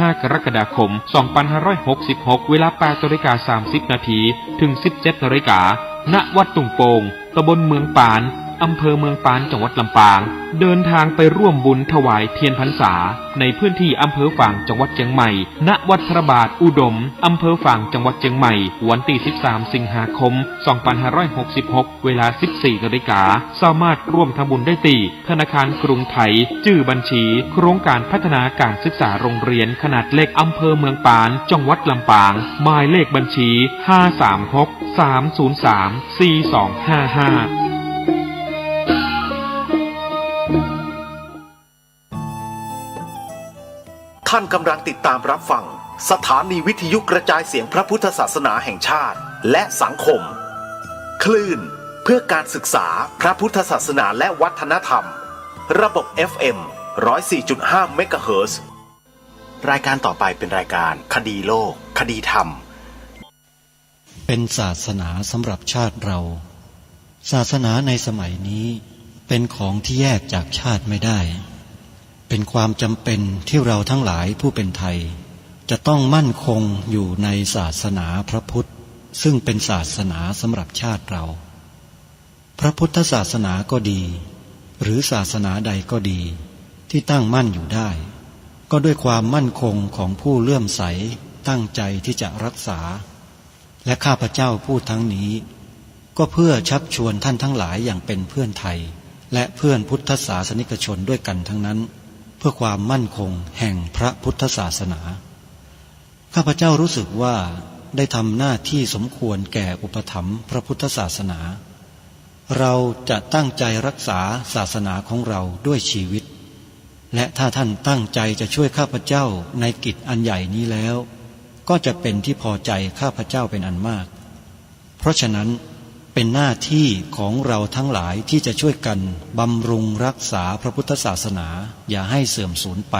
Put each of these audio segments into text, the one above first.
15 กรกฎาคม 2566 เวลา 8:30 นาทีถึง 17 นาฬิกาณ วัดตุงโป่ง ตำบลเมืองปานอำเภอเมืองปานจังหวัดลำปางเดินทางไปร่วมบุญถวายเทียนพรรษาในพื้นที่อำเภอฝางจังหวัดเชียงใหม่ณวัดพระบาทอุดมอำเภอฝางจังหวัดเชียงใหม่วันที่ 13 สิงหาคม 2566 เวลา 14 นาฬิกาสามารถร่วมทำบุญได้ที่ธนาคารกรุงไทยชื่อบัญชีโครงการพัฒนาการศึกษาโรงเรียนขนาดเล็กอำเภอเมืองปานจังหวัดลำปางหมายเลขบัญชี 536 303 4255ท่านกำลังติดตามรับฟังสถานีวิทยุกระจายเสียงพระพุทธศาสนาแห่งชาติและสังคมคลื่นเพื่อการศึกษาพระพุทธศาสนาและวัฒนธรรมระบบ FM 104.5 เมกะเฮิรตซ์รายการต่อไปเป็นรายการคดีโลกคดีธรรมเป็นศาสนาสำหรับชาติเราศาสนาในสมัยนี้เป็นของที่แยกจากชาติไม่ได้เป็นความจำเป็นที่เราทั้งหลายผู้เป็นไทยจะต้องมั่นคงอยู่ในศาสนาพระพุทธซึ่งเป็นศาสนาสำหรับชาติเราพระพุทธศาสนาก็ดีหรือศาสนาใดก็ดีที่ตั้งมั่นอยู่ได้ก็ด้วยความมั่นคงของผู้เลื่อมใสตั้งใจที่จะรักษาและข้าพเจ้าพูดทั้งนี้ก็เพื่อชักชวนท่านทั้งหลายอย่างเป็นเพื่อนไทยและเพื่อนพุทธศาสนิกชนด้วยกันทั้งนั้นเพื่อความมั่นคงแห่งพระพุทธศาสนาข้าพเจ้ารู้สึกว่าได้ทำหน้าที่สมควรแก่อุปถัมภ์พระพุทธศาสนาเราจะตั้งใจรักษาศาสนาของเราด้วยชีวิตและถ้าท่านตั้งใจจะช่วยข้าพเจ้าในกิจอันใหญ่นี้แล้วก็จะเป็นที่พอใจข้าพเจ้าเป็นอันมากเพราะฉะนั้นเป็นหน้าที่ของเราทั้งหลายที่จะช่วยกันบำรุงรักษาพระพุทธศาสนาอย่าให้เสื่อมสูญไป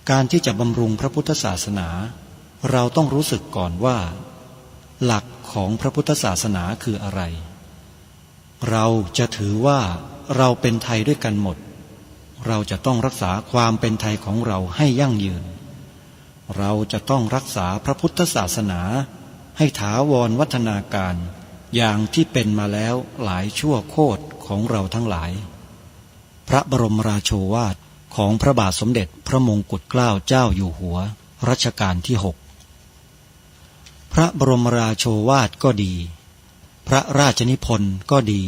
การที่จะบำรุงพระพุทธศาสนาเราต้องรู้สึกก่อนว่าหลักของพระพุทธศาสนาคืออะไรเราจะถือว่าเราเป็นไทยด้วยกันหมดเราจะต้องรักษาความเป็นไทยของเราให้ยั่งยืนเราจะต้องรักษาพระพุทธศาสนาให้ถาวรวัฒนาการอย่างที่เป็นมาแล้วหลายชั่วโคตรของเราทั้งหลายพระบรมราโชวาทของพระบาทสมเด็จพระมงกุฎเกล้าเจ้าอยู่หัวรัชกาลที่ 6พระบรมราโชวาทก็ดีพระราชนิพนธ์ก็ดี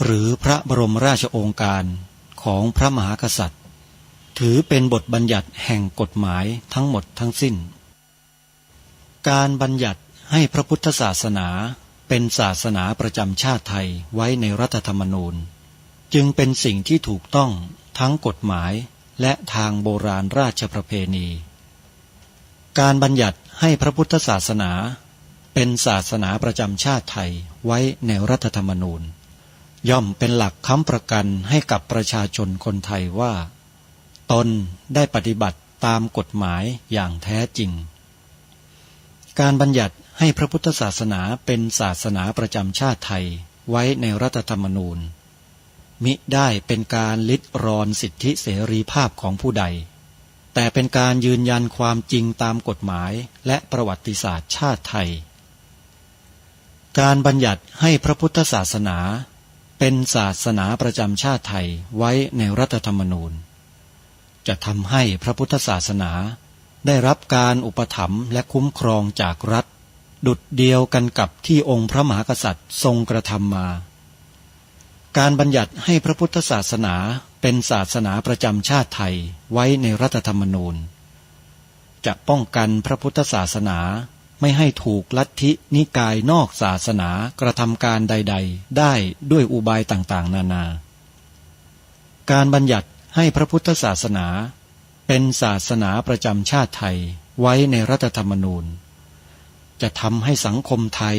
หรือพระบรมราชโองการของพระมหากษัตริย์ถือเป็นบทบัญญัติแห่งกฎหมายทั้งหมดทั้งสิ้นการบัญญัติให้พระพุทธศาสนาเป็นศาสนาประจำชาติไทยไว้ในรัฐธรรมนูญจึงเป็นสิ่งที่ถูกต้องทั้งกฎหมายและทางโบราณราชประเพณีการบัญญัติให้พระพุทธศาสนาเป็นศาสนาประจำชาติไทยไว้ในรัฐธรรมนูญย่อมเป็นหลักค้ำประกันให้กับประชาชนคนไทยว่าตนได้ปฏิบัติตามกฎหมายอย่างแท้จริงการบัญญัติให้พระพุทธศาสนาเป็นศาสนาประจำชาติไทยไว้ในรัฐธรรมนูญมิได้เป็นการลิดรอนสิทธิเสรีภาพของผู้ใดแต่เป็นการยืนยันความจริงตามกฎหมายและประวัติศาสตร์ชาติไทยการบัญญัติให้พระพุทธศาสนาเป็นศาสนาประจำชาติไทยไว้ในรัฐธรรมนูญจะทำให้พระพุทธศาสนาได้รับการอุปถัมภ์และคุ้มครองจากรัฐดุจเดียวกันกับที่องค์พระมหากษัตริย์ทรงกระทำมาการบัญญัติให้พระพุทธศาสนาเป็นศาสนาประจำชาติไทยไว้ในรัฐธรรมนูญจะป้องกันพระพุทธศาสนาไม่ให้ถูกลัทธินิกายนอกศาสนากระทำการใดๆได้ด้วยอุบายต่างๆนานาการบัญญัติให้พระพุทธศาสนาเป็นศาสนาประจำชาติไทยไว้ในรัฐธรรมนูญจะทำให้สังคมไทย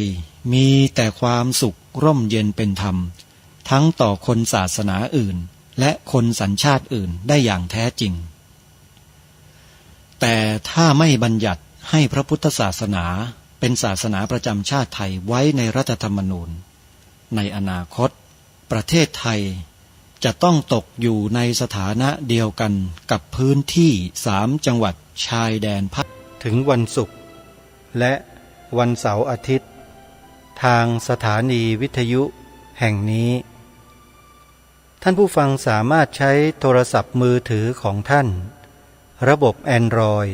มีแต่ความสุขร่มเย็นเป็นธรรมทั้งต่อคนศาสนาอื่นและคนสัญชาติอื่นได้อย่างแท้จริงแต่ถ้าไม่บัญญัติให้พระพุทธศาสนาเป็นศาสนาประจำชาติไทยไว้ในรัฐธรรมนูญในอนาคตประเทศไทย จะต้องตกอยู่ในสถานะเดียวกันกับพื้นที่3 จังหวัดชายแดนภาคถึงวันศุกร์และวันเสาร์อาทิตย์ทางสถานีวิทยุแห่งนี้ท่านผู้ฟังสามารถใช้โทรศัพท์มือถือของท่านระบบ Android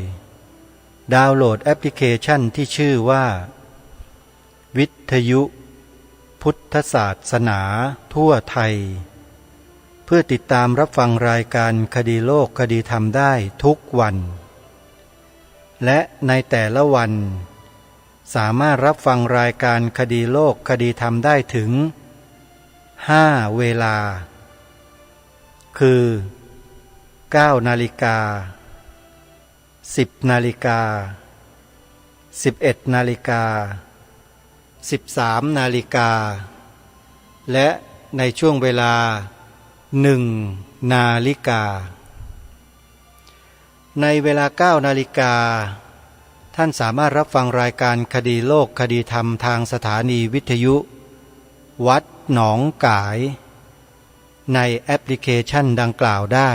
ดาวน์โหลดแอปพลิเคชันที่ชื่อว่าวิทยุพุทธศาสนาทั่วไทยเพื่อติดตามรับฟังรายการคดีโลกคดีธรรมได้ทุกวันและในแต่ละวันสามารถรับฟังรายการคดีโลกคดีธรรมได้ถึง5 เวลาคือ9 นาฬิกา10 นาฬิกา11 นาฬิกา13 นาฬิกาและในช่วงเวลา1 นาฬิกาในเวลา9 นาฬิกาท่านสามารถรับฟังรายการคดีโลกคดีธรรมทางสถานีวิทยุวัดหนองกายในแอปพลิเคชันดังกล่าวได้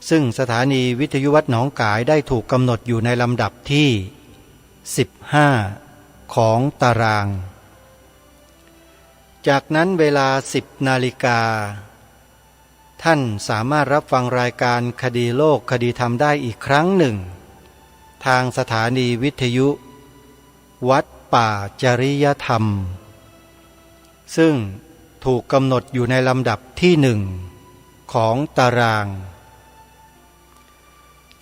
ซึ่งสถานีวิทยุวัดหนองกายได้ถูกกำหนดอยู่ในลำดับที่15ของตารางจากนั้นเวลา10 นาฬิกาท่านสามารถรับฟังรายการคดีโลกคดีธรรมได้อีกครั้งหนึ่งทางสถานีวิทยุวัดป่าจริยธรรมซึ่งถูกกำหนดอยู่ในลำดับที่1ของตาราง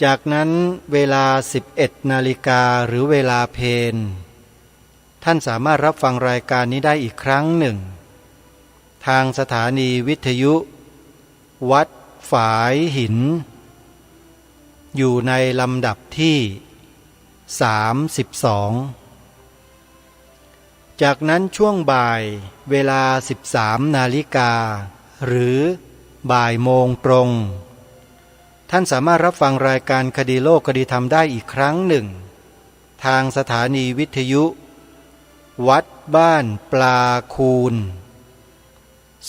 จากนั้นเวลา11 นาฬิกาหรือเวลาเพลท่านสามารถรับฟังรายการนี้ได้อีกครั้งหนึ่งทางสถานีวิทยุวัดฝายหินอยู่ในลำดับที่32จากนั้นช่วงบ่ายเวลา13 นาฬิกาหรือบ่ายโมงตรงท่านสามารถรับฟังรายการคดีโลกคดีธรรมได้อีกครั้งหนึ่งทางสถานีวิทยุวัดบ้านปลาคูน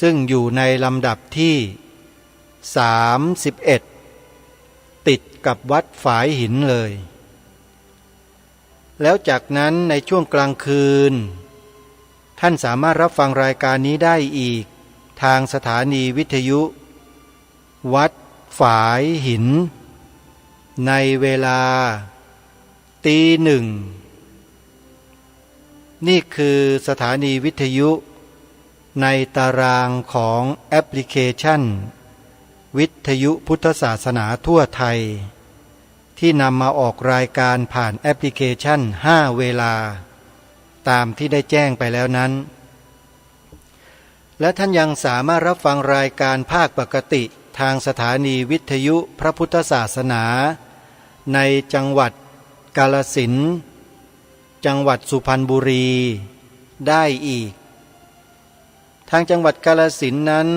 ซึ่งอยู่ในลำดับที่31ติดกับวัดฝายหินเลยแล้วจากนั้นในช่วงกลางคืนท่านสามารถรับฟังรายการนี้ได้อีกทางสถานีวิทยุวัดฝายหินในเวลาตีหนึ่งนี่คือสถานีวิทยุในตารางของแอปพลิเคชันวิทยุพุทธศาสนาทั่วไทยที่นำมาออกรายการผ่านแอปพลิเคชัน5 เวลาตามที่ได้แจ้งไปแล้วนั้นและท่านยังสามารถรับฟังรายการภาคปกติทางสถานีวิทยุพระพุทธศาสนาในจังหวัดกาฬสินธุ์จังหวัดสุพรรณบุรีได้อีกทางจังหวัดกาฬสินธุ์นั้น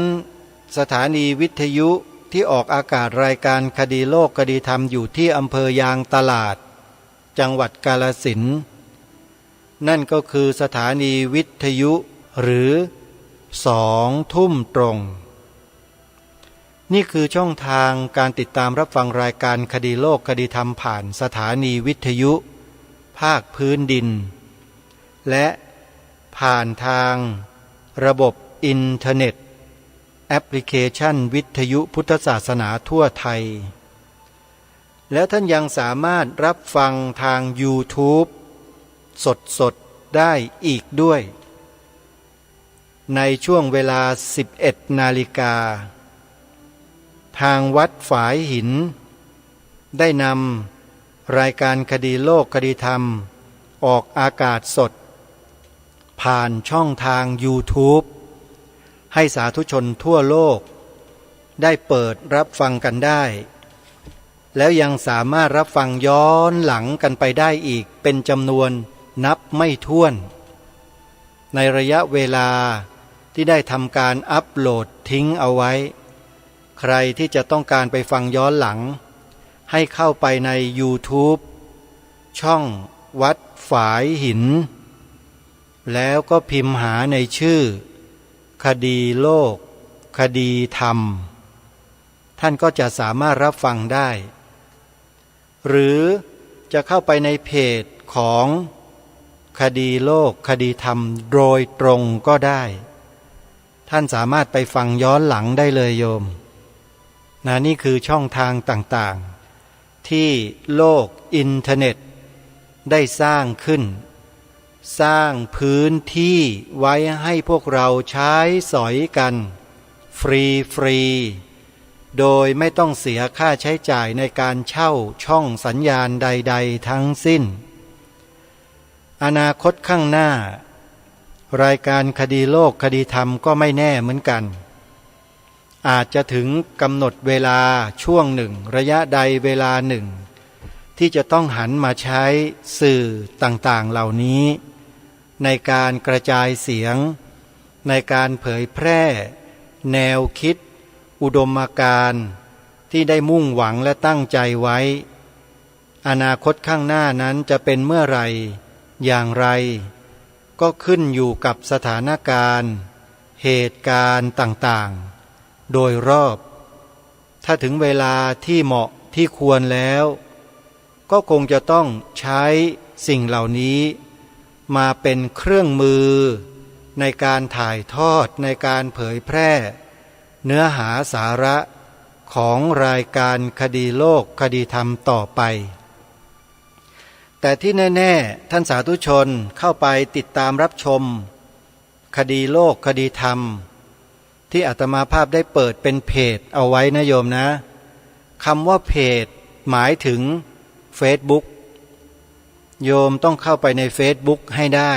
สถานีวิทยุที่ออกอากาศรายการคดีโลกคดีธรรมอยู่ที่อำเภอยางตลาดจังหวัดกาฬสินธุ์นั่นก็คือสถานีวิทยุหรือ2 ทุ่มตรงนี่คือช่องทางการติดตามรับฟังรายการคดีโลกคดีธรรมผ่านสถานีวิทยุภาคพื้นดินและผ่านทางระบบอินเทอร์เน็ตแอปพลิเคชันวิทยุพุทธศาสนาทั่วไทยแล้วท่านยังสามารถรับฟังทาง YouTube สดๆได้อีกด้วยในช่วงเวลา11 นาฬิกาทางวัดฝายหินได้นำรายการคดีโลกคดีธรรมออกอากาศสดผ่านช่องทาง YouTube ให้สาธุชนทั่วโลกได้เปิดรับฟังกันได้แล้วยังสามารถรับฟังย้อนหลังกันไปได้อีกเป็นจำนวนนับไม่ถ้วนในระยะเวลาที่ได้ทำการอัปโหลดทิ้งเอาไว้ใครที่จะต้องการไปฟังย้อนหลังให้เข้าไปใน YouTube ช่องวัดฝายหินแล้วก็พิมพ์หาในชื่อคดีโลก คดีธรรมท่านก็จะสามารถรับฟังได้หรือจะเข้าไปในเพจของคดีโลกคดีธรรมโดยตรงก็ได้ท่านสามารถไปฟังย้อนหลังได้เลยโยมนี่คือช่องทางต่างๆที่โลกอินเทอร์เน็ตได้สร้างขึ้นสร้างพื้นที่ไว้ให้พวกเราใช้สอยกันฟรีโดยไม่ต้องเสียค่าใช้จ่ายในการเช่าช่องสัญญาณใดๆทั้งสิ้นอนาคตข้างหน้ารายการคดีโลกคดีธรรมก็ไม่แน่เหมือนกันอาจจะถึงกำหนดเวลาช่วงหนึ่งระยะใดเวลาหนึ่งที่จะต้องหันมาใช้สื่อต่างๆเหล่านี้ในการกระจายเสียงในการเผยแพร่แนวคิดอุดมการณ์ที่ได้มุ่งหวังและตั้งใจไว้อนาคตข้างหน้านั้นจะเป็นเมื่อไหร่อย่างไรก็ขึ้นอยู่กับสถานการณ์เหตุการณ์ต่างๆโดยรอบถ้าถึงเวลาที่เหมาะที่ควรแล้วก็คงจะต้องใช้สิ่งเหล่านี้มาเป็นเครื่องมือในการถ่ายทอดในการเผยแพร่เนื้อหาสาระของรายการคดีโลกคดีธรรมต่อไปแต่ที่แน่ๆท่านสาธุชนเข้าไปติดตามรับชมคดีโลกคดีธรรมที่อาตมาภาพได้เปิดเป็นเพจเอาไว้นะโยมนะคำว่าเพจหมายถึง Facebook โยมต้องเข้าไปใน Facebook ให้ได้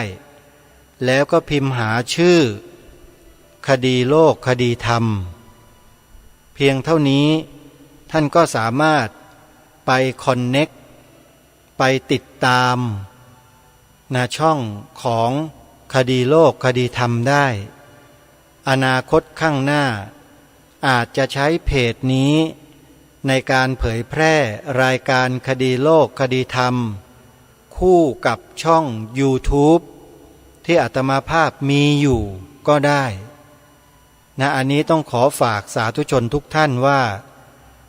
แล้วก็พิมพ์หาชื่อคดีโลกคดีธรรมเพียงเท่านี้ท่านก็สามารถไปคอนเน็กไปติดตามช่องของคดีโลกคดีธรรมได้อนาคตข้างหน้าอาจจะใช้เพจนี้ในการเผยแพร่รายการคดีโลกคดีธรรมคู่กับช่อง YouTube ที่อาตมาภาพมีอยู่ก็ได้อันนี้ต้องขอฝากสาธุชนทุกท่านว่า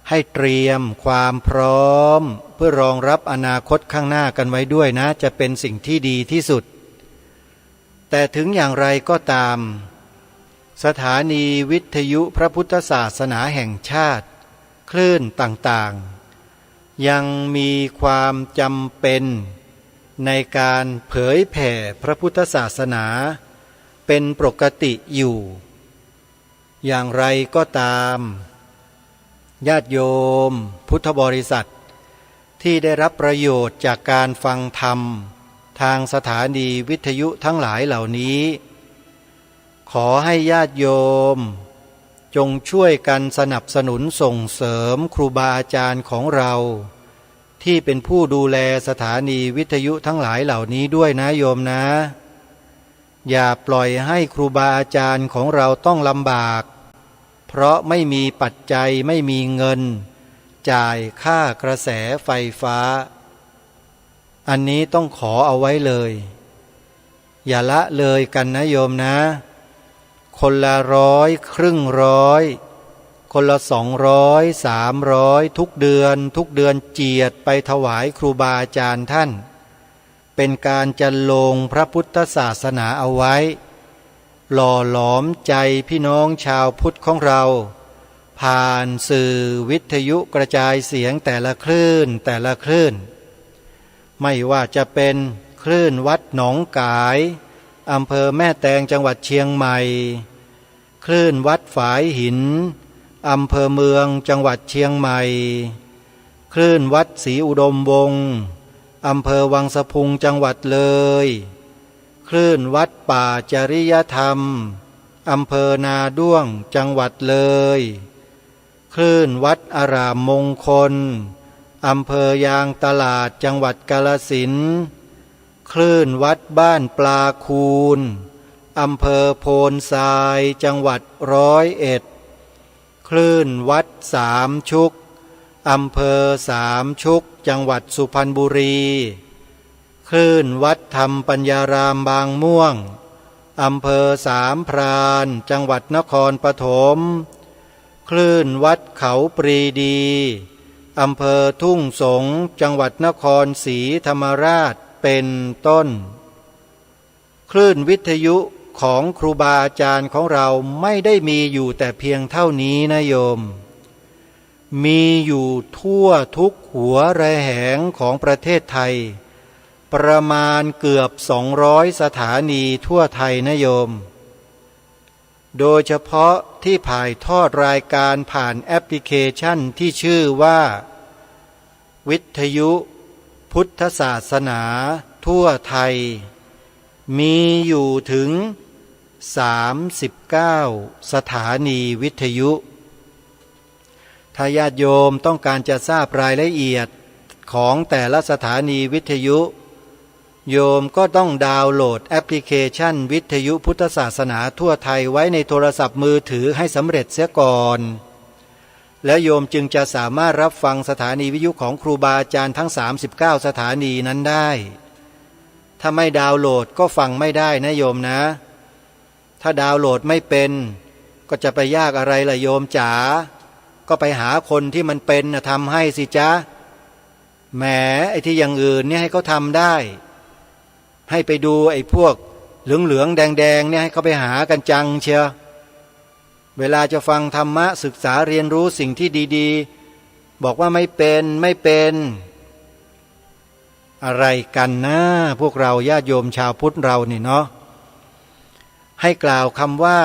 ให้เตรียมความพร้อมเพื่อรองรับอนาคตข้างหน้ากันไว้ด้วยนะจะเป็นสิ่งที่ดีที่สุดแต่ถึงอย่างไรก็ตามสถานีวิทยุพระพุทธศาสนาแห่งชาติคลื่นต่างๆยังมีความจำเป็นในการเผยแผ่พระพุทธศาสนาเป็นปกติอยู่อย่างไรก็ตามญาติโยมพุทธบริษัทที่ได้รับประโยชน์จากการฟังธรรมทางสถานีวิทยุทั้งหลายเหล่านี้ขอให้ญาติโยมจงช่วยกันสนับสนุนส่งเสริมครูบาอาจารย์ของเราที่เป็นผู้ดูแลสถานีวิทยุทั้งหลายเหล่านี้ด้วยนะโยมนะอย่าปล่อยให้ครูบาอาจารย์ของเราต้องลำบากเพราะไม่มีปัจจัยไม่มีเงินจ่ายค่ากระแสไฟฟ้าอันนี้ต้องขอเอาไว้เลยอย่าละเลยกันนะโยมนะคนละ100ครึ่งร้อยคนละ200 300ทุกเดือนเจียดไปถวายครูบาอาจารย์ท่านเป็นการจันลงพระพุทธศาสนาเอาไว้หล่อหลอมใจพี่น้องชาวพุทธของเราผ่านสื่อวิทยุกระจายเสียงแต่ละคลื่นไม่ว่าจะเป็นคลื่นวัดหนองกายอำเภอแม่แตงจังหวัดเชียงใหม่คลื่นวัดฝายหินอำเภอเมืองจังหวัดเชียงใหม่คลื่นวัดศรีอุดมวงศ์อำเภอวังสะพุงจังหวัดเลยคลื่นวัดป่าจริยธรรมอำเภอนาด้วงจังหวัดเลยคลื่นวัดอารามมงคลอำเภอยางตลาดจังหวัดกาฬสินธุ์คลื่นวัดบ้านปลาคูนอำเภอโพนทรายจังหวัด101คลื่นวัดสามชุกอำเภอสามชุกจังหวัดสุพรรณบุรีคลื่นวัดธรรมปัญญารามบางม่วง อำเภอสามพรานจังหวัดนครปฐมคลื่นวัดเขาปรีดีอำเภอทุ่งสงจังหวัดนครศรีธรรมราชเป็นต้นคลื่นวิทยุของครูบาอาจารย์ของเราไม่ได้มีอยู่แต่เพียงเท่านี้นะโยมมีอยู่ทั่วทุกหัวระแหงของประเทศไทยประมาณเกือบ200 สถานีทั่วไทยนะโยมโดยเฉพาะที่ถ่ายทอดรายการผ่านแอปพลิเคชันที่ชื่อว่าวิทยุพุทธศาสนาทั่วไทยมีอยู่ถึง39 สถานีวิทยุถ้าญาติโยมต้องการจะทราบรายละเอียดของแต่ละสถานีวิทยุโยมก็ต้องดาวน์โหลดแอปพลิเคชันวิทยุพุทธศาสนาทั่วไทยไว้ในโทรศัพท์มือถือให้สำเร็จเสียก่อนแล้วโยมจึงจะสามารถรับฟังสถานีวิทยุของครูบาอาจารย์ทั้ง39 สถานีนั้นได้ถ้าไม่ดาวน์โหลดก็ฟังไม่ได้นะโยมนะถ้าดาวน์โหลดไม่เป็นก็จะไปยากอะไรล่ะโยมจ๋าก็ไปหาคนที่มันเป็นทำให้สิจ๊ะแหมไอ้ที่อย่างอื่นเนี่ยให้เขาทำได้ให้ไปดูไอ้พวกเหลืองๆแดงๆเนี่ยให้เขาไปหากันจังเชียวเวลาจะฟังธรรมะศึกษาเรียนรู้สิ่งที่ดีๆบอกว่าไม่เป็นอะไรกันนะพวกเราญาติโยมชาวพุทธเราเนี่ยเนาะให้กล่าวคำว่า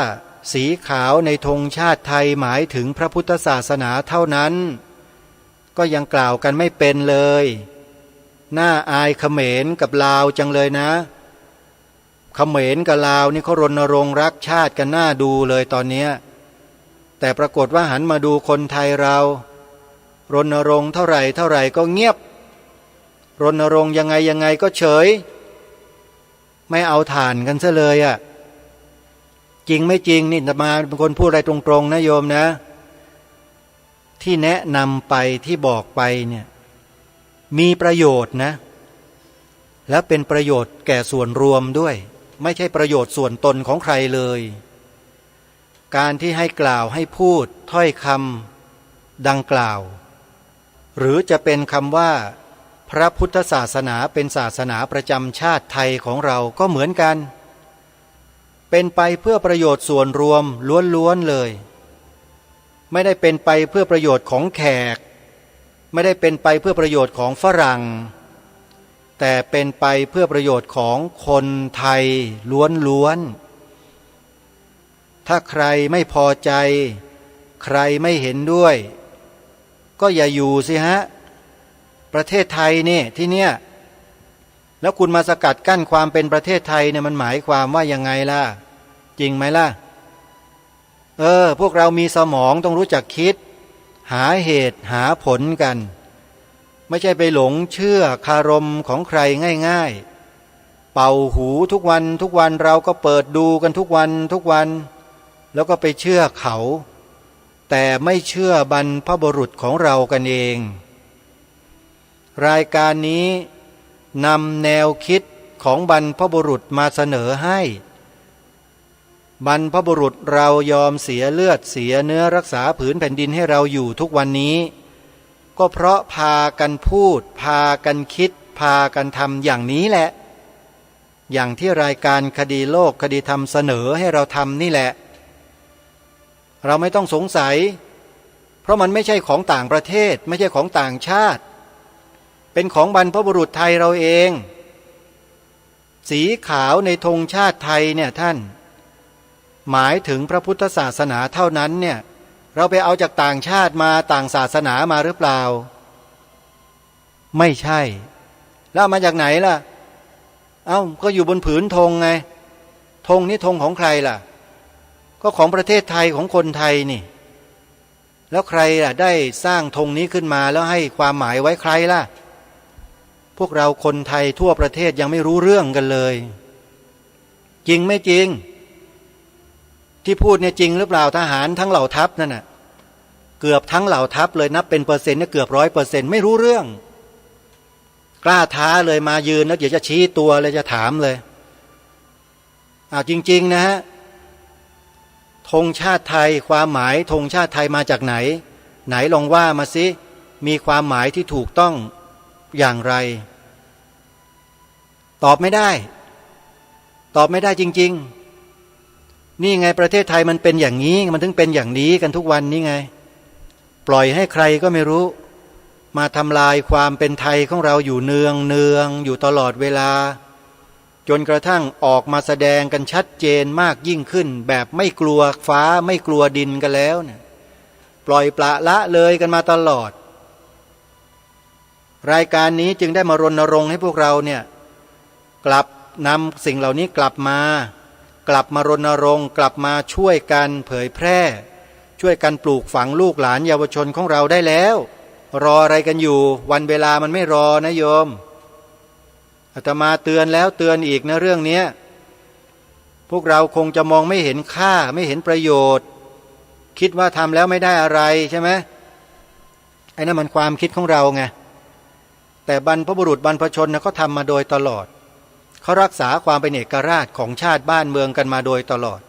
สีขาวในธงชาติไทยหมายถึงพระพุทธศาสนาเท่านั้นก็ยังกล่าวกันไม่เป็นเลยน่าอายเขมรกับลาวจังเลยนะเขมรกับลาวนี่เขารณรงค์รักชาติกันน่าดูเลยตอนนี้แต่ปรากฏว่าหันมาดูคนไทยเรารณรงค์เท่าไหร่ก็เงียบรณรงค์ยังไงก็เฉยไม่เอาฐานกันซะเลยอ่ะจริงไม่จริงนี่อาตมาเป็นคนพูดอะไรตรงๆนะโยมนะที่แนะนำไปที่บอกไปเนี่ยมีประโยชน์นะและเป็นประโยชน์แก่ส่วนรวมด้วยไม่ใช่ประโยชน์ส่วนตนของใครเลยการที่ให้กล่าวให้พูดถ้อยคำดังกล่าวหรือจะเป็นคำว่าพระพุทธศาสนาเป็นศาสนาประจำชาติไทยของเราก็เหมือนกันเป็นไปเพื่อประโยชน์ส่วนรวมล้วนๆเลยไม่ได้เป็นไปเพื่อประโยชน์ของแขกไม่ได้เป็นไปเพื่อประโยชน์ของฝรั่งแต่เป็นไปเพื่อประโยชน์ของคนไทยล้วนๆถ้าใครไม่พอใจใครไม่เห็นด้วยก็อย่าอยู่สิฮะประเทศไทยเนี่ยที่เนี่ยแล้วคุณมาสกัดกั้นความเป็นประเทศไทยเนี่ยมันหมายความว่ายังไงล่ะจริงไหมล่ะพวกเรามีสมองต้องรู้จักคิดหาเหตุหาผลกันไม่ใช่ไปหลงเชื่อคารมของใครง่ายๆเป่าหูทุกวันเราก็เปิดดูกันทุกวันแล้วก็ไปเชื่อเขาแต่ไม่เชื่อบรรพบุรุษของเรากันเองรายการนี้นำแนวคิดของบรรพบุรุษมาเสนอให้บรรพบุรุษเรายอมเสียเลือดเสียเนื้อรักษาผืนแผ่นดินให้เราอยู่ทุกวันนี้ก็เพราะพากันพูดพากันคิดพากันทำอย่างนี้แหละอย่างที่รายการคดีโลกคดีธรรมเสนอให้เราทำนี่แหละเราไม่ต้องสงสัยเพราะมันไม่ใช่ของต่างประเทศไม่ใช่ของต่างชาติเป็นของบรรพบุรุษไทยเราเองสีขาวในธงชาติไทยเนี่ยท่านหมายถึงพระพุทธศาสนาเท่านั้นเนี่ยเราไปเอาจากต่างชาติมาต่างศาสนามาหรือเปล่าไม่ใช่แล้วมาจากไหนล่ะก็อยู่บนผืนธงไงธงนี้ธงของใครล่ะก็ของประเทศไทยของคนไทยนี่แล้วใครล่ะได้สร้างธงนี้ขึ้นมาแล้วให้ความหมายไว้ใครล่ะพวกเราคนไทยทั่วประเทศยังไม่รู้เรื่องกันเลยจริงไม่จริงที่พูดเนี่ยจริงหรือเปล่าทหารทั้งเหล่าทัพนั่นน่ะเกือบทั้งเหล่าทัพเลยนับเป็นเปอร์เซ็นต์เนี่ยเกือบ100%ไม่รู้เรื่องกล้าท้าเลยมายืนแล้วเดี๋ยวจะชี้ตัวเลยจะถามเลย จริงๆนะฮะธงชาติไทยความหมายธงชาติไทยมาจากไหนไหนลองว่ามาสิมีความหมายที่ถูกต้องอย่างไรตอบไม่ได้จริงๆนี่ไงประเทศไทยมันเป็นอย่างนี้มันถึงเป็นอย่างนี้กันทุกวันนี้ไงปล่อยให้ใครก็ไม่รู้มาทำลายความเป็นไทยของเราอยู่เนืองอยู่ตลอดเวลาจนกระทั่งออกมาแสดงกันชัดเจนมากยิ่งขึ้นแบบไม่กลัวฟ้าไม่กลัวดินกันแล้วเนี่ยปล่อยปละละเลยกันมาตลอดรายการนี้จึงได้มารณรงค์ให้พวกเราเนี่ยกลับนำสิ่งเหล่านี้กลับมารณรงค์กลับมาช่วยกันเผยแพร่ช่วยกันปลูกฝังลูกหลานเยาวชนของเราได้แล้วรออะไรกันอยู่วันเวลามันไม่รอนะโยมอาตมาเตือนแล้วเตือนอีกนะเรื่องนี้พวกเราคงจะมองไม่เห็นค่าไม่เห็นประโยชน์คิดว่าทำแล้วไม่ได้อะไรใช่ไหมไอ้นั่นมันความคิดของเราไงแต่บรรพบุรุษบรรพชนเขาทำมาโดยตลอดเขารักษาความเป็นเอกราชของชาติบ้านเมืองกันมาโดยตลอด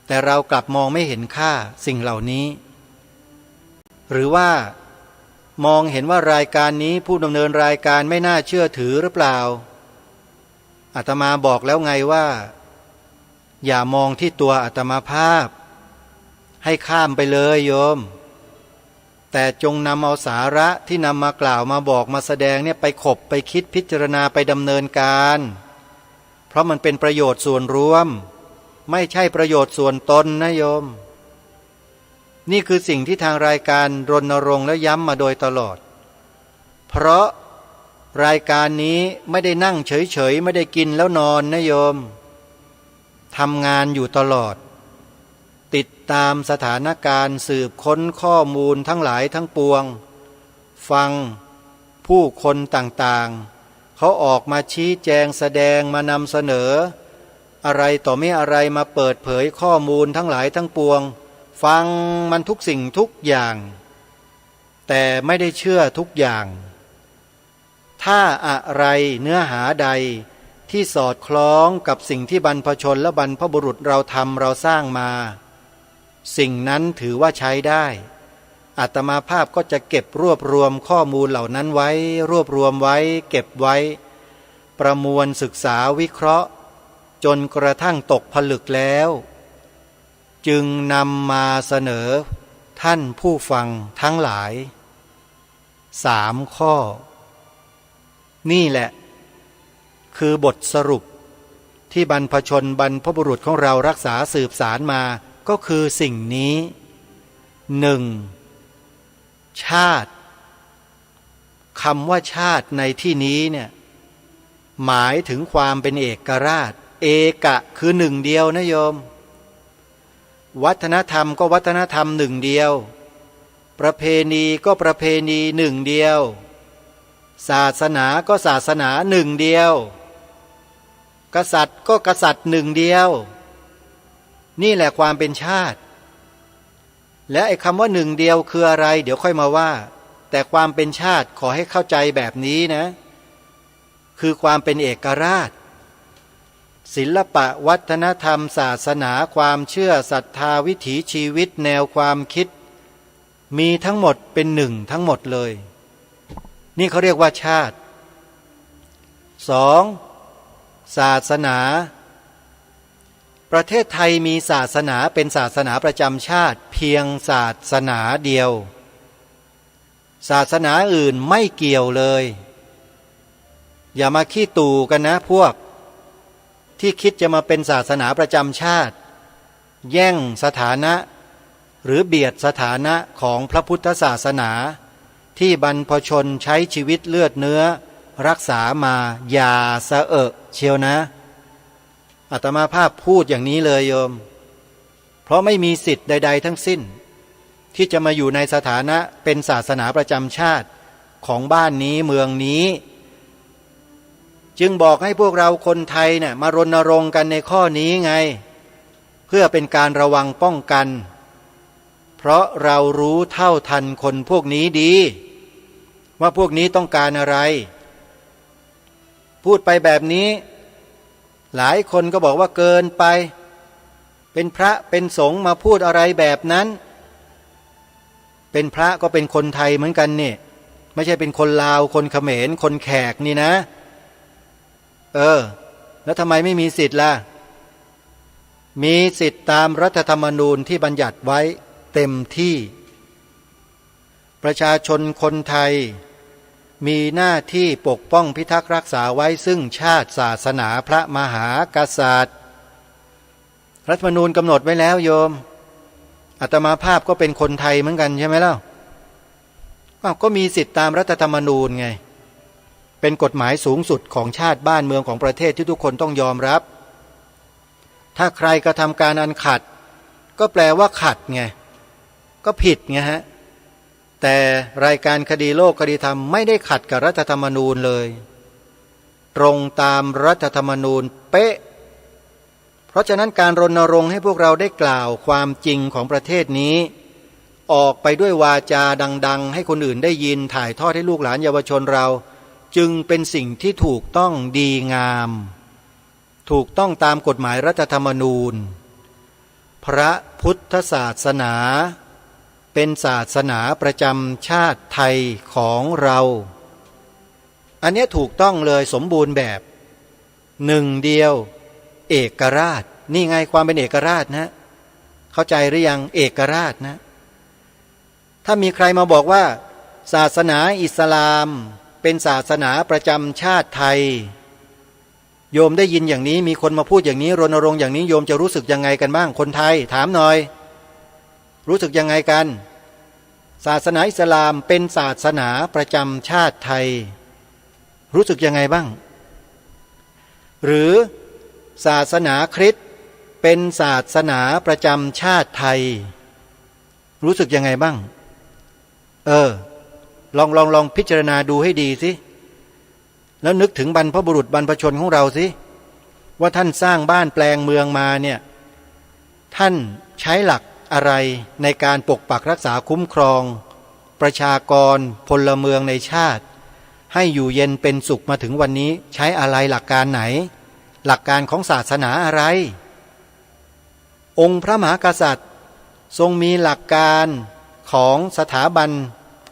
แต่เรากลับมองไม่เห็นค่าสิ่งเหล่านี้หรือว่ามองเห็นว่ารายการนี้ผู้ดำเนินรายการไม่น่าเชื่อถือหรือเปล่าอาตมาบอกแล้วไงว่าอย่ามองที่ตัวอาตมาภาพให้ข้ามไปเลยโยมแต่จงนำเอาสาระที่นำมากล่าวมาบอกมาแสดงเนี่ยไปขบไปคิดพิจารณาไปดำเนินการเพราะมันเป็นประโยชน์ส่วนรวมไม่ใช่ประโยชน์ส่วนตนนะโยมนี่คือสิ่งที่ทางรายการรณรงค์และย้ำมาโดยตลอดเพราะรายการนี้ไม่ได้นั่งเฉยๆไม่ได้กินแล้วนอนนะโยมทำงานอยู่ตลอดติดตามสถานการณ์สืบค้นข้อมูลทั้งหลายทั้งปวงฟังผู้คนต่างๆเขาออกมาชี้แจงแสดงมานำเสนออะไรต่อไม่อะไรมาเปิดเผยข้อมูลทั้งหลายทั้งปวงฟังมันทุกสิ่งทุกอย่างแต่ไม่ได้เชื่อทุกอย่างถ้าอะไรเนื้อหาใดที่สอดคล้องกับสิ่งที่บรรพชนและบรรพบุรุษเราทำเราสร้างมาสิ่งนั้นถือว่าใช้ได้อาตมาภาพก็จะเก็บรวบรวมข้อมูลเหล่านั้นไว้รวบรวมไว้เก็บไว้ประมวลศึกษาวิเคราะห์จนกระทั่งตกผลึกแล้วจึงนำมาเสนอท่านผู้ฟังทั้งหลาย3 ข้อนี่แหละคือบทสรุปที่บรรพชนบรรพบุรุษของเรารักษาสืบสารมาก็คือสิ่งนี้ 1. ชาติคำว่าชาติในที่นี้เนี่ยหมายถึงความเป็นเอกราชเอกะคือหนึ่งเดียวนะโยมวัฒนธรรมก็วัฒนธรรมหนึ่งเดียวประเพณีก็ประเพณีหนึ่งเดียวศาสนาก็ศาสนาหนึ่งเดียวกษัตริย์ก็กษัตริย์หนึ่งเดียวนี่แหละความเป็นชาติและไอ้คำว่าหนึ่งเดียวคืออะไรเดี๋ยวค่อยมาว่าแต่ความเป็นชาติขอให้เข้าใจแบบนี้นะคือความเป็นเอกราชศิลปะวัฒนธรรมศาสนาความเชื่อศรัทธาวิถีชีวิตแนวความคิดมีทั้งหมดเป็นหนึ่งทั้งหมดเลยนี่เขาเรียกว่าชาติ 2. ศาสนาประเทศไทยมีศาสนาเป็นศาสนาประจำชาติเพียงศาสนาเดียวศาสนาอื่นไม่เกี่ยวเลยอย่ามาขี้ตู่กันนะพวกที่คิดจะมาเป็นศาสนาประจำชาติแย่งสถานะหรือเบียดสถานะของพระพุทธศาสนาที่บรรพชนใช้ชีวิตเลือดเนื้อรักษามาอย่าสะเชียวนะอาตมาภาพพูดอย่างนี้เลยโยมเพราะไม่มีสิทธิ์ใดๆทั้งสิ้นที่จะมาอยู่ในสถานะเป็นศาสนาประจำชาติของบ้านนี้เมืองนี้จึงบอกให้พวกเราคนไทยเนี่ยมารณรงค์กันในข้อนี้ไงเพื่อเป็นการระวังป้องกันเพราะเรารู้เท่าทันคนพวกนี้ดีว่าพวกนี้ต้องการอะไรพูดไปแบบนี้ หลายคนก็บอกว่าเกินไปเป็นพระเป็นสงฆ์มาพูดอะไรแบบนั้นเป็นพระก็เป็นคนไทยเหมือนกันนี่ไม่ใช่เป็นคนลาวคนเขมรคนแขกนี่นะแล้วทำไมไม่มีสิทธิ์ล่ะมีสิทธิ์ตามรัฐธรรมนูญที่บัญญัติไว้เต็มที่ประชาชนคนไทยมีหน้าที่ปกป้องพิทักษ์รักษาไว้ซึ่งชาติศาสนาพระมหากษัตริย์รัฐธรรมนูญกำหนดไว้แล้วโยมอาตมาภาพก็เป็นคนไทยเหมือนกันใช่ไหมล่ะก็มีสิทธิตามรัฐธรรมนูญไงเป็นกฎหมายสูงสุดของชาติบ้านเมืองของประเทศที่ทุกคนต้องยอมรับถ้าใครกระทำการอันขัดก็แปลว่าขัดไงก็ผิดไงฮะแต่รายการคดีโลกคดีธรรมไม่ได้ขัดกับรัฐธรรมนูญเลยตรงตามรัฐธรรมนูญเป๊ะเพราะฉะนั้นการรณรงค์ให้พวกเราได้กล่าวความจริงของประเทศนี้ออกไปด้วยวาจาดังๆให้คนอื่นได้ยินถ่ายทอดให้ลูกหลานเยาวชนเราจึงเป็นสิ่งที่ถูกต้องดีงามถูกต้องตามกฎหมายรัฐธรรมนูญพระพุทธศาสนาเป็นศาสนาประจำชาติไทยของเราอันนี้ถูกต้องเลยสมบูรณ์แบบหนึ่งเดียวเอกราชนี่ไงความเป็นเอกราชนะเข้าใจหรือยังเอกราชนะถ้ามีใครมาบอกว่าศาสนาอิสลามเป็นศาสนาประจำชาติไทยโยมได้ยินอย่างนี้มีคนมาพูดอย่างนี้รณรงค์อย่างนี้โยมจะรู้สึกยังไงกันบ้างคนไทยถามหน่อยรู้สึกยังไงกันศาสนาอิสลามเป็นศาสนาประจำชาติไทยรู้สึกยังไงบ้างหรือศาสนาคริสต์เป็นศาสนาประจำชาติไทยรู้สึกยังไงบ้างลองพิจารณาดูให้ดีสิแล้วนึกถึงบรรพบุรุษบรรพชนของเราสิว่าท่านสร้างบ้านแปลงเมืองมาเนี่ยท่านใช้หลักอะไรในการปกปักรักษาคุ้มครองประชากรพลเมืองในชาติให้อยู่เย็นเป็นสุขมาถึงวันนี้ใช้อะไรหลักการไหนหลักการของศาสนาอะไรองค์พระมหากษัตริย์ทรงมีหลักการของสถาบัน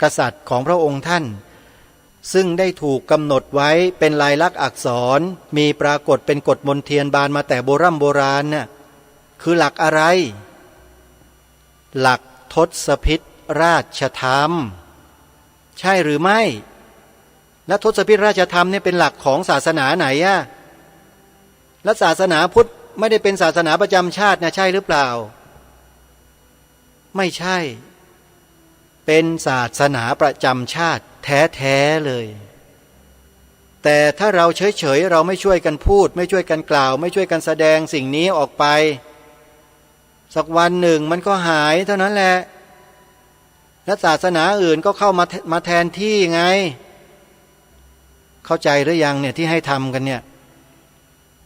กษัตริย์ของพระองค์ท่านซึ่งได้ถูกกำหนดไว้เป็นลายลักษณ์อักษรมีปรากฏเป็นกฎมนเทียนบานมาแต่โบราณน่ะคือหลักอะไรหลักทศพิธราชธรรมใช่หรือไม่และทศพิธราชธรรมเนี่ยเป็นหลักของศาสนาไหนอะและศาสนาพุทธไม่ได้เป็นศาสนาประจำชาตินะใช่หรือเปล่าไม่ใช่เป็นศาสนาประจำชาติแท้ๆเลยแต่ถ้าเราเฉยๆเราไม่ช่วยกันพูดไม่ช่วยกันกล่าวไม่ช่วยกันแสดงสิ่งนี้ออกไปสักวันหนึ่งมันก็หายเท่านั้นแหละและศาสนาอื่นก็เข้ามาแทนที่ไงเข้าใจหรือยังเนี่ยที่ให้ทำกันเนี่ย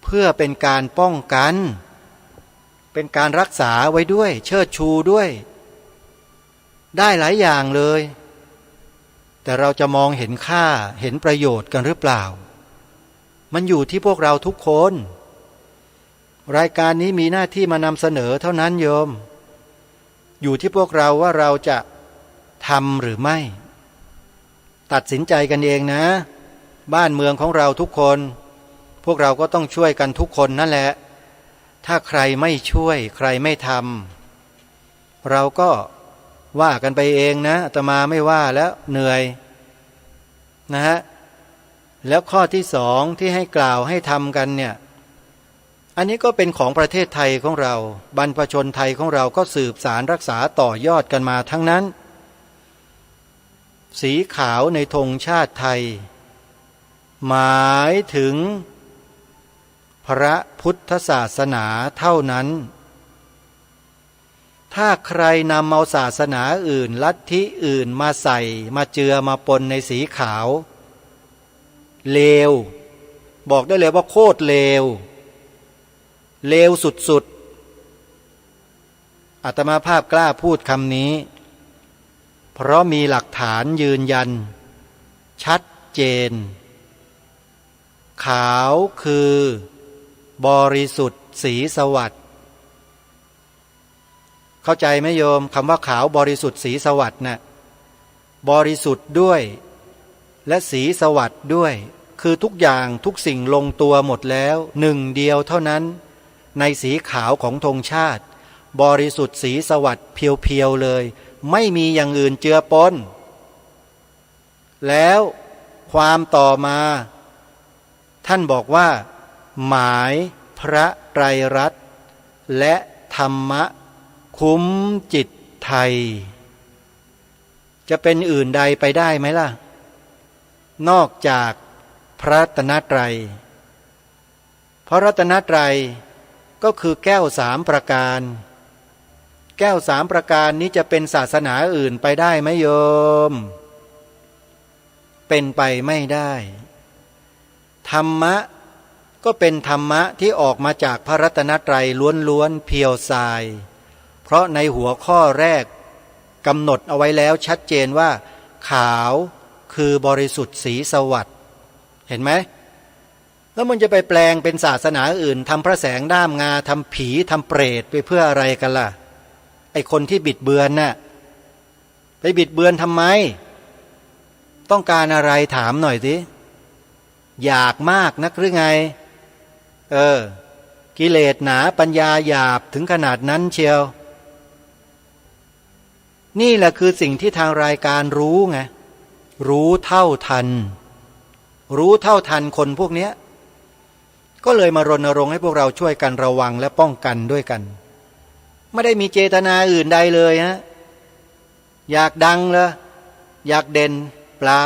เพื่อเป็นการป้องกันเป็นการรักษาไว้ด้วยเชิดชูด้วยได้หลายอย่างเลยแต่เราจะมองเห็นค่าเห็นประโยชน์กันหรือเปล่ามันอยู่ที่พวกเราทุกคนรายการนี้มีหน้าที่มานำเสนอเท่านั้นโยมอยู่ที่พวกเราว่าเราจะทำหรือไม่ตัดสินใจกันเองนะบ้านเมืองของเราทุกคนพวกเราก็ต้องช่วยกันทุกคนนั่นแหละถ้าใครไม่ช่วยใครไม่ทำเราก็ว่ากันไปเองนะอาตมาไม่ว่าแล้วเหนื่อยนะฮะแล้วข้อที่สองที่ให้กล่าวให้ทำกันเนี่ยอันนี้ก็เป็นของประเทศไทยของเราบรรพชนไทยของเราก็สืบสารรักษาต่อยอดกันมาทั้งนั้นสีขาวในธงชาติไทยหมายถึงพระพุทธศาสนาเท่านั้นถ้าใครนำเอาศาสนาอื่นลัทธิอื่นมาใส่มาเจือมาปนในสีขาวเลวบอกได้เลยว่าโคตรเลวสุดๆอาตมาภาพกล้าพูดคำนี้เพราะมีหลักฐานยืนยันชัดเจนขาวคือ บริสุทธิ์สีสวัสดิ์เข้าใจไหมโยมคำว่าขาวบริสุทธิ์สีสวัสดิ์น่ะบริสุทธิ์ด้วยและสีสวัสดิ์ด้วยคือทุกอย่างทุกสิ่งลงตัวหมดแล้วหนึ่งเดียวเท่านั้นในสีขาวของธงชาติบริสุทธิ์สีสวัสดิ์เพียวๆเลยไม่มีอย่างอื่นเจือปนแล้วความต่อมาท่านบอกว่าหมายพระไตรรัตน์และธรรมะคุ้มจิตไทยจะเป็นอื่นใดไปได้ไหมล่ะนอกจากพระรัตนตรัยพระรัตนตรัยก็คือแก้วสามประการแก้วสามประการนี้จะเป็นศาสนาอื่นไปได้ไหมโยมเป็นไปไม่ได้ธรรมะก็เป็นธรรมะที่ออกมาจากพระรัตนตรัยล้วนๆเพียวทรายเพราะในหัวข้อแรกกำหนดเอาไว้แล้วชัดเจนว่าขาวคือบริสุทธิ์สีสวัสดิ์เห็นไหมแล้วมันจะไปแปลงเป็นศาสนาอื่นทำพระแสงด้ามงาทำผีทำเปรตไปเพื่ออะไรกันล่ะไอคนที่บิดเบือนน่ะไปบิดเบือนทำไมต้องการอะไรถามหน่อยสิอยากมากนักหรือไงกิเลสหนาปัญญาหยาบถึงขนาดนั้นเชียวนี่แหละคือสิ่งที่ทางรายการรู้ไงรู้เท่าทันคนพวกนี้ก็เลยมารณรงค์ให้พวกเราช่วยกันระวังและป้องกันด้วยกันไม่ได้มีเจตนาอื่นใดเลยฮะอยากดังเหรออยากเด่นเปล่า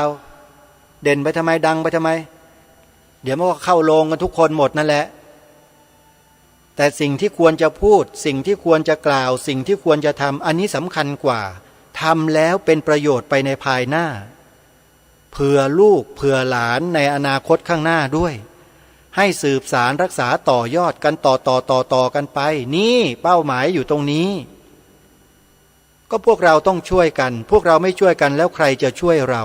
เด่นไปทำไมดังไปทำไมเดี๋ยวมันก็เข้าโรงกันทุกคนหมดนั่นแหละแต่สิ่งที่ควรจะพูดสิ่งที่ควรจะกล่าวสิ่งที่ควรจะทำอันนี้สำคัญกว่าทำแล้วเป็นประโยชน์ไปในภายหน้าเผื่อลูกเผื่อหลานในอนาคตข้างหน้าด้วยให้สืบสารรักษาต่อยอดกันต่อกันไปนี่เป้าหมายอยู่ตรงนี้ก็พวกเราต้องช่วยกันพวกเราไม่ช่วยกันแล้วใครจะช่วยเรา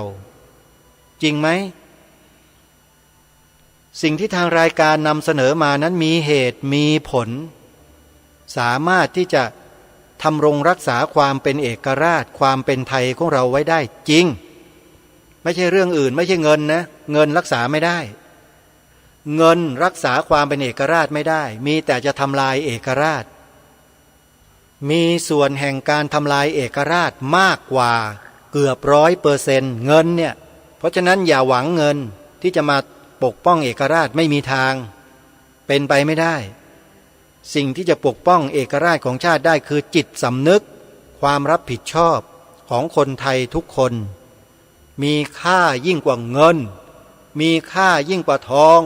จริงไหมสิ่งที่ทางรายการนำเสนอมานั้นมีเหตุมีผลสามารถที่จะทำรงรักษาความเป็นเอกราชความเป็นไทยของเราไว้ได้จริงไม่ใช่เรื่องอื่นไม่ใช่เงินนะเงินรักษาไม่ได้เงินรักษาความเป็นเอกราชไม่ได้มีแต่จะทำลายเอกราชมีส่วนแห่งการทำลายเอกราชมากกว่าเกือบ100%เงินเนี่ยเพราะฉะนั้นอย่าหวังเงินที่จะมาปกป้องเอกราชไม่มีทางเป็นไปไม่ได้สิ่งที่จะปกป้องเอกราชของชาติได้คือจิตสำนึกความรับผิดชอบของคนไทยทุกคนมีค่ายิ่งกว่าเงินมีค่ายิ่งกว่าทอง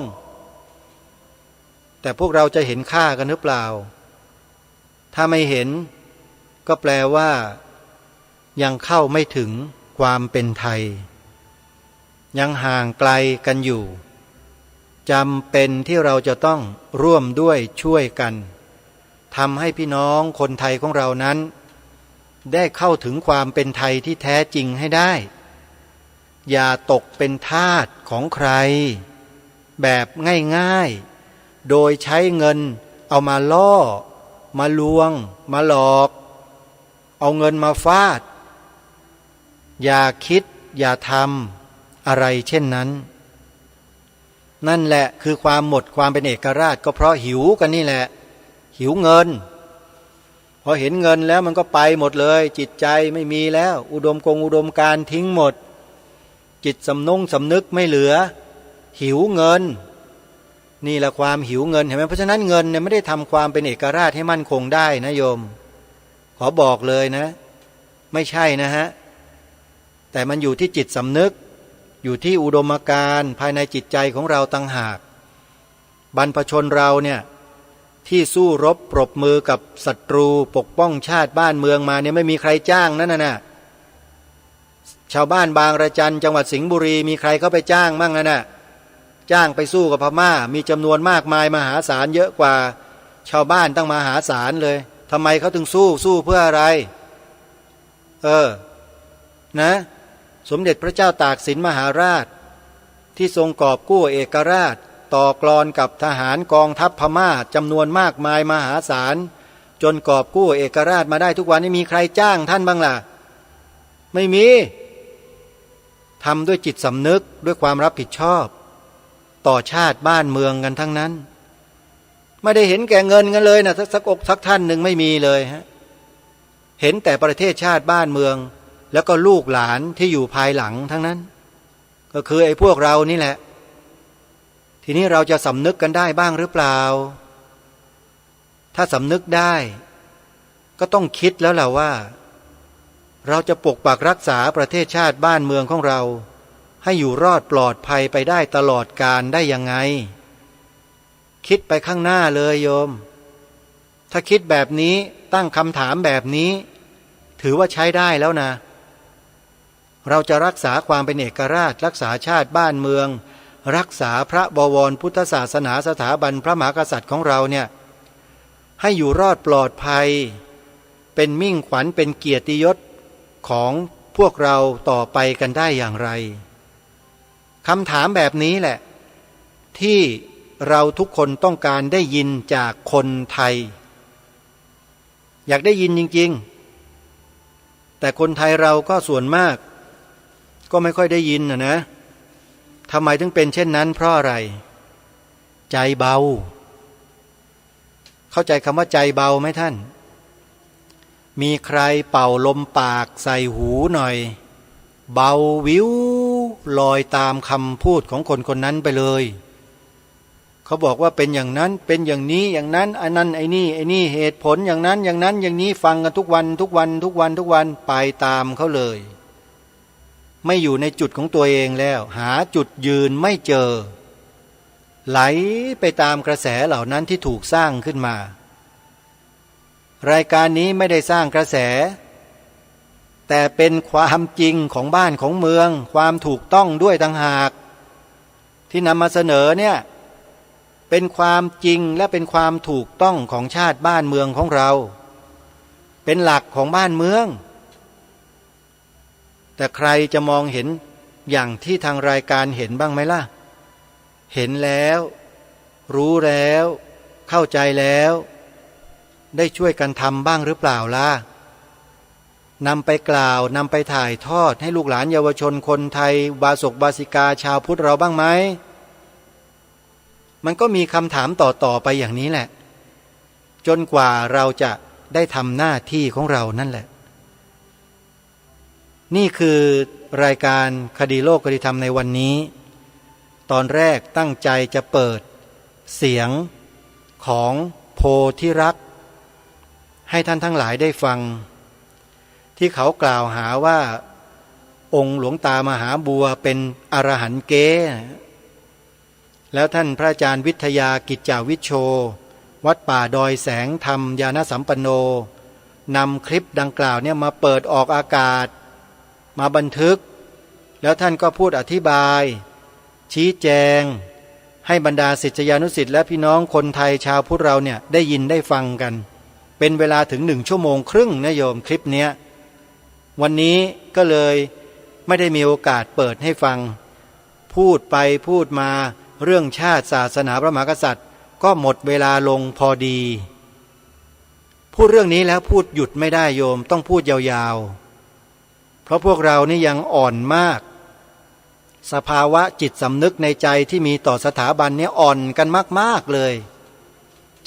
แต่พวกเราจะเห็นค่ากันหรือเปล่าถ้าไม่เห็นก็แปลว่ายังเข้าไม่ถึงความเป็นไทยยังห่างไกลกันอยู่จำเป็นที่เราจะต้องร่วมด้วยช่วยกันทำให้พี่น้องคนไทยของเรานั้นได้เข้าถึงความเป็นไทยที่แท้จริงให้ได้อย่าตกเป็นทาสของใครแบบง่ายๆโดยใช้เงินเอามาล่อมาลวงมาหลอกเอาเงินมาฟาดอย่าคิดอย่าทำอะไรเช่นนั้นนั่นแหละคือความหมดความเป็นเอกราชก็เพราะหิวกันนี่แหละหิวเงินพอเห็นเงินแล้วมันก็ไปหมดเลยจิตใจไม่มีแล้วอุดมการณ์ทิ้งหมดจิตสำนึกไม่เหลือหิวเงินนี่แหละความหิวเงินเห็นไหมเพราะฉะนั้นเงินเนี่ยไม่ได้ทำความเป็นเอกราชให้มั่นคงได้นะโยมขอบอกเลยนะไม่ใช่นะฮะแต่มันอยู่ที่จิตสำนึกอยู่ที่อุดมการณ์ภายในจิตใจของเราต่างหากบรรพชนเราเนี่ยที่สู้รบปรบมือกับศัตรูปกป้องชาติบ้านเมืองมาเนี่ยไม่มีใครจ้างนั่นน่ะชาวบ้านบางระจันจังหวัดสิงห์บุรีมีใครเข้าไปจ้างมั่งน่ะจ้างไปสู้กับพม่ามีจำนวนมากมายมหาศาลเยอะกว่าชาวบ้านตั้งมหาศาลเลยทำไมเขาถึงสู้เพื่ออะไรนะสมเด็จพระเจ้าตากสินมหาราชที่ทรงกอบกู้เอกราช ต่อกลอนกับทหารกองทัพพม่าจำนวนมากมายมหาศาลจนกอบกู้เอกราชมาได้ทุกวันนี้มีใครจ้างท่านบ้างล่ะไม่มีทำด้วยจิตสำนึกด้วยความรับผิดชอบต่อชาติบ้านเมืองกันทั้งนั้นไม่ได้เห็นแก่เงินกันเลยนะสักอกสักท่านหนึ่งไม่มีเลยฮะเห็นแต่ประเทศชาติบ้านเมืองแล้วก็ลูกหลานที่อยู่ภายหลังทั้งนั้นก็คือไอ้พวกเรานี่แหละทีนี้เราจะสำนึกกันได้บ้างหรือเปล่าถ้าสำนึกได้ก็ต้องคิดแล้วล่ะว่าเราจะปกปักรักษาประเทศชาติบ้านเมืองของเราให้อยู่รอดปลอดภัยไปได้ตลอดกาลได้ยังไงคิดไปข้างหน้าเลยโยมถ้าคิดแบบนี้ตั้งคำถามแบบนี้ถือว่าใช้ได้แล้วนะเราจะรักษาความเป็นเอกราชรักษาชาติบ้านเมืองรักษาพระบวรพุทธศาสนาสถาบันพระมหากษัตริย์ของเราเนี่ยให้อยู่รอดปลอดภัยเป็นมิ่งขวัญเป็นเกียรติยศของพวกเราต่อไปกันได้อย่างไรคำถามแบบนี้แหละที่เราทุกคนต้องการได้ยินจากคนไทยอยากได้ยินจริงๆแต่คนไทยเราก็ส่วนมากก็ไม่ค่อยได้ยินนะทำไมถึงเป็นเช่นนั้นเพราะอะไรใจเบาเข้าใจคำว่าใจเบาไหมท่านมีใครเป่าลมปากใส่หูหน่อยเบาวิวลอยตามคำพูดของคนคนนั้นไปเลยเขาบอกว่าเป็นอย่างนั้นเป็นอย่างนี้อย่างนั้นอันนั้นไอ้นี่เหตุผลอย่างนั้นอย่างนั้นอย่างนี้ฟังกันทุกวันทุกวันทุกวันทุกวันไปตามเขาเลยไม่อยู่ในจุดของตัวเองแล้วหาจุดยืนไม่เจอไหลไปตามกระแสเหล่านั้นที่ถูกสร้างขึ้นมารายการนี้ไม่ได้สร้างกระแสแต่เป็นความจริงของบ้านของเมืองความถูกต้องด้วยต่างหากที่นำมาเสนอเนี่ยเป็นความจริงและเป็นความถูกต้องของชาติบ้านเมืองของเราเป็นหลักของบ้านเมืองแต่ใครจะมองเห็นอย่างที่ทางรายการเห็นบ้างไหมล่ะเห็นแล้วรู้แล้วเข้าใจแล้วได้ช่วยกันทำบ้างหรือเปล่าล่ะนำไปกล่าวนำไปถ่ายทอดให้ลูกหลานเยาวชนคนไทยบาศกบาสิกาชาวพุทธเราบ้างไหมมันก็มีคำถามต่อไปอย่างนี้แหละจนกว่าเราจะได้ทำหน้าที่ของเรานั่นแหละนี่คือรายการคดีโลกคดีธรรมในวันนี้ตอนแรกตั้งใจจะเปิดเสียงของโพธิรักษ์ให้ท่านทั้งหลายได้ฟังที่เขากล่าวหาว่าองค์หลวงตามหาบัวเป็นอรหันต์เก๊แล้วท่านพระอาจารย์วิทยากิจจาวิชโชวัดป่าดอยแสงธรรมญาณสัมปันโนนำคลิปดังกล่าวเนี่ยมาเปิดออกอากาศมาบันทึกแล้วท่านก็พูดอธิบายชี้แจงให้บรรดาศิษยานุศิษย์และพี่น้องคนไทยชาวพุทธเราเนี่ยได้ยินได้ฟังกันเป็นเวลาถึง1 ชั่วโมงครึ่งนะโยมคลิปเนี้ยวันนี้ก็เลยไม่ได้มีโอกาสเปิดให้ฟังพูดไปพูดมาเรื่องชาติศาสนาพระมหากษัตริย์ก็หมดเวลาลงพอดีพูดเรื่องนี้แล้วพูดหยุดไม่ได้โยมต้องพูดยาวๆเพราะพวกเรานี่ยังอ่อนมากสภาวะจิตสำนึกในใจที่มีต่อสถาบันนี้อ่อนกันมากๆเลย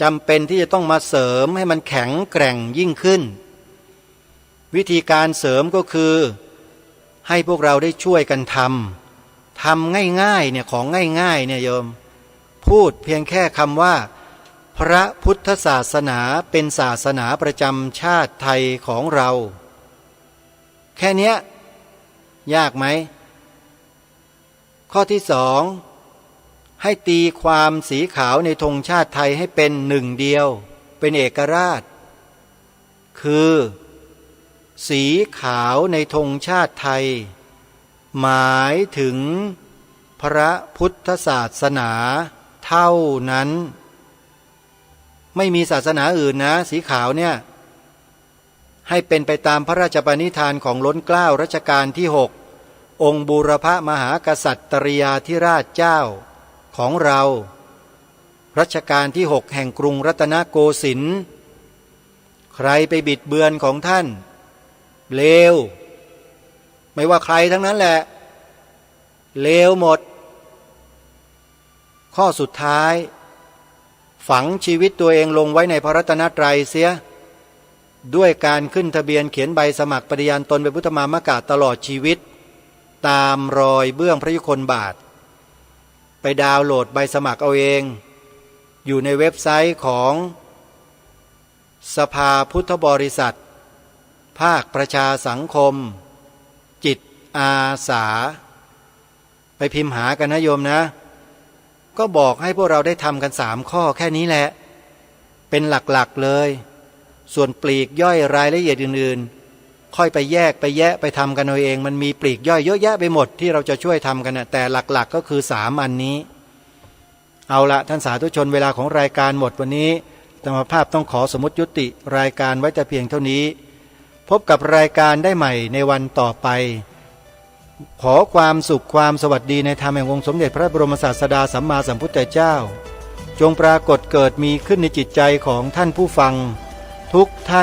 จำเป็นที่จะต้องมาเสริมให้มันแข็งแกร่งยิ่งขึ้นวิธีการเสริมก็คือให้พวกเราได้ช่วยกันทำง่ายๆเนี่ยของง่ายๆเนี่ยโยมพูดเพียงแค่คำว่าพระพุทธศาสนาเป็นศาสนาประจำชาติไทยของเราแค่เนี้ยยากไหมข้อที่2ให้ตีความสีขาวในธงชาติไทยให้เป็นหนึ่งเดียวเป็นเอกราชคือสีขาวในธงชาติไทยหมายถึงพระพุทธศาสนาเท่านั้นไม่มีศาสนาอื่นนะสีขาวเนี่ยให้เป็นไปตามพระราชปณิธานของล้นเกล้ารัชกาลที่6องค์บูรพมหากษัตริยาธิราชเจ้า ของเรารัชกาลที่6แห่งกรุงรัตนโกสินทร์ใครไปบิดเบือนของท่านเลวไม่ว่าใครทั้งนั้นแหละเลวหมดข้อสุดท้ายฝังชีวิตตัวเองลงไว้ในพระรัตนตรัยเสียด้วยการขึ้นทะเบียนเขียนใบสมัครปฏิญาณตนเป็นพุทธมามกะตลอดชีวิตตามรอยเบื้องพระยุคลบาทไปดาวน์โหลดใบสมัครเอาเองอยู่ในเว็บไซต์ของสภาพุทธบริษัทภาคประชาสังคมจิตอาสาไปพิมพ์หากันนะโยมนะก็บอกให้พวกเราได้ทำกัน3ข้อแค่นี้แหละเป็นหลักๆเลยส่วนปลีกย่อยรายละเอียดอื่นๆค่อยไปแยกไปแยะไปทำกันเอาเองมันมีปลีกย่อยเยอะแยะไปหมดที่เราจะช่วยทำกันนะแต่หลักๆก็คือ3อันนี้เอาละท่านสาธุชนเวลาของรายการหมดวันนี้ธรรมภาพต้องขอสมมติยุติรายการไว้แต่เพียงเท่านี้พบกับรายการได้ใหม่ในวันต่อไปขอความสุขความสวัสดีในธรรมแห่งองค์สมเด็จพระบรมศาสดาสัมมาสัมพุทธเจ้าจงปรากฏเกิดมีขึ้นในจิตใจของท่านผู้ฟังทุกท่าน